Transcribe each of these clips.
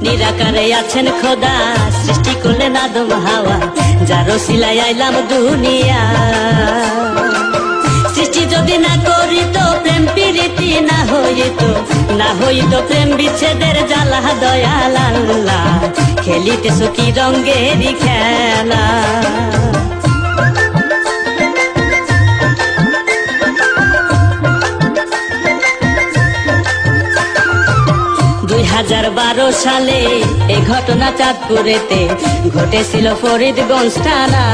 নিরাকারে আছেন খোদা, সৃষ্টি করলেন আদম হাওয়া, যার ওসিলায় আইলাম দুনিয়া। সৃষ্টি যদি না করিত, প্রেম প্রীতি না হইত প্রেম বিচ্ছেদের জ্বালা, দয়াল আল্লাহ খেলিতেছ কি রঙ্গেরই খেলা। 2012 সালে এই ঘটনা চাঁদপুরেতে ঘটেছিল ফরিদগঞ্জ থানা।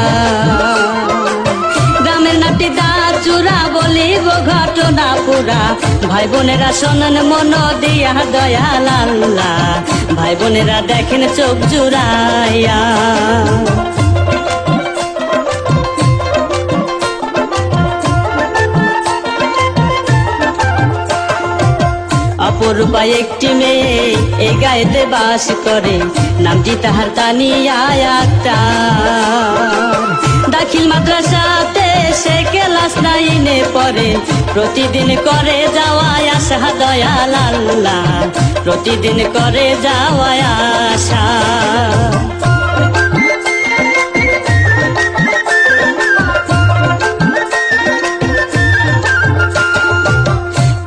গ্রামের নাটি দাচুরা বলিব ঘটনা পুরা, ভাই বোনেরা শোনেন মন দিয়া, দয়াল আল্লাহ ভাই বোনেরা দেখেন চোখ জুড়াইয়া। অপরূপা একটি মেয়ে এই গায়েতে বাস করে, নামটি তাহার তানিয়া আক্তার। দাখিল মাদ্রাসাতে সে ক্লাস 9-এ পড়ে, প্রতিদিন করে যাওয়া আসা, দয়াল আল্লাহ প্রতিদিন করে যাওয়া আসা।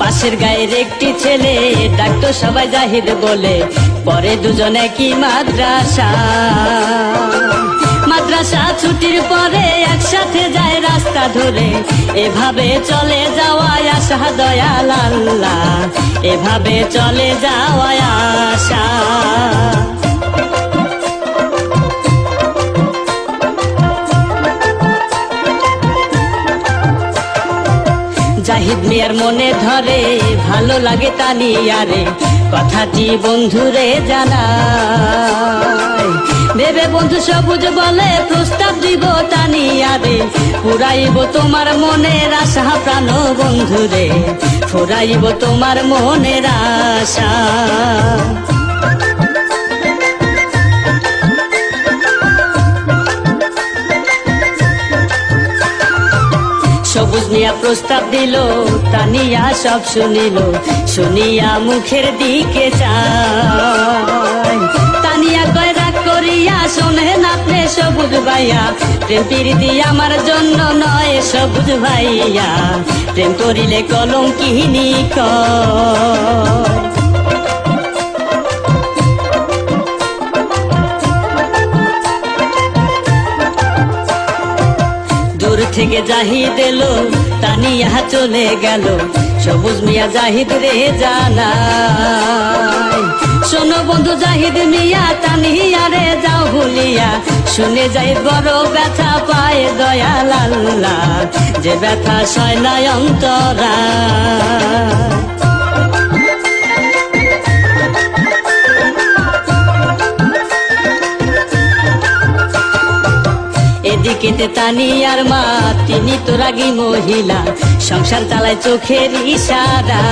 পাশের গায়ের একটি ছেলে ডাক্তার সবাই জাহিদ বলে, পরে দুজনে কি মাদ্রাসা ছুটির পরে একসাথে যায় রাস্তা ধরে, এভাবে চলে যাওয়া আসা, দয়াল আল্লাহ এভাবে চলে যাওয়া আসা। জাহিদ মিয়ার মনে ধরে, ভালো লাগে তানিয়ারে, কথাটি বন্ধুরে জানায়। ভেবে বন্ধু সবুজ বলে, প্রস্তাব দিব তানিয়ারে, ফুরাইব তোমার মনের আশা, প্রাণ বন্ধুরে ফুরাইব তোমার মনের আশা। সবুজ মিয়া প্রস্তাব দিল, তানিয়া সব শুনিল, শুনিয়া মুখের দিকে চায়। তানিয়া কয় রাগ করিয়া, শোনেন আপনি সবুজ ভাইয়া, প্রেম প্রীতি আমার জন্য নয় সবুজ ভাইয়া, প্রেম করিলে কলঙ্কিনী কয়। থেকে জাহিদ এলো, তানিয়া চলে গেল, সবুজ মিয়া জাহিদ রে জানায়। শোনো বন্ধু জাহিদ মিয়া, তানিয়া রে যাও ভুলিয়া, শুনে যাই বড় ব্যথা পায়, দয়াল আল্লাহ যে ব্যথা সয় না অন্তরা। এদিকে তানিয়ার মা, তিনি তো রাগী মহিলা, সংসার চালায় চোখের ইশারা।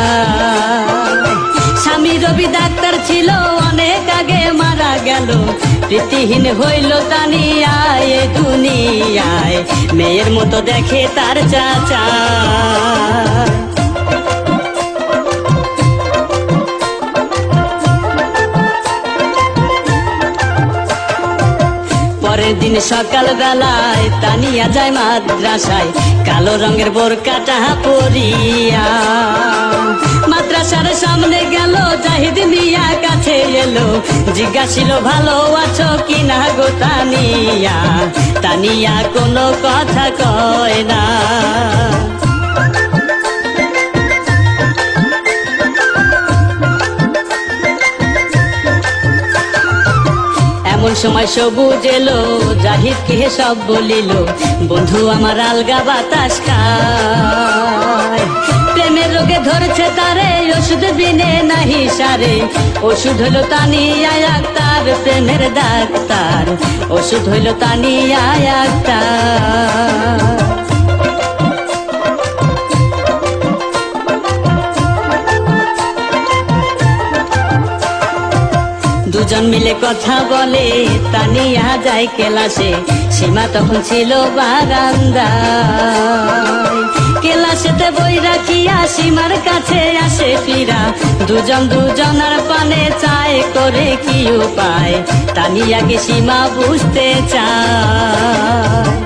স্বামী রবি ডাক্তার ছিল, অনেক আগে মারা গেল, প্রীতিহীন হইল তানিয়ায় দুনিয়ায়, মেয়ের মতো দেখে তার চাচা। পরের দিন সকাল বেলায় তানিয়া যায় মাদ্রাসায়, কালো রঙের বোরকাটা পরিয়া। মাদ্রাসার সামনে গেল, জাহিদ মিয়া কাছে এলো, জিজ্ঞাসিল ভালো আছো কিনা গো তানিয়া, তানিয়া কোনো কথা কয় না। এমন সময় সবুজ এলো, জাহিদকে সব বলিল, বন্ধু আমার আলগা বাতাস খায়, প্রেমের রোগে ধরেছে তারে, ওষুধ বিনে নাহি সারে, ওষুধ হইল তানিয়া আক্তার, প্রেমের ডাক্তার ওষুধ হইল তানিয়া আক্তার। দুজন মিলে কথা বলে, তানিয়া যায় ক্লাসে, সীমা তখন ছিল বারান্দায়। কেলাসেতে বই রাখিয়া সীমার কাছে আসে ফিরা, দুজন দুজনার পানে চায় করে কি উপায়, তানিয়াকে সীমা বুঝতে চায়।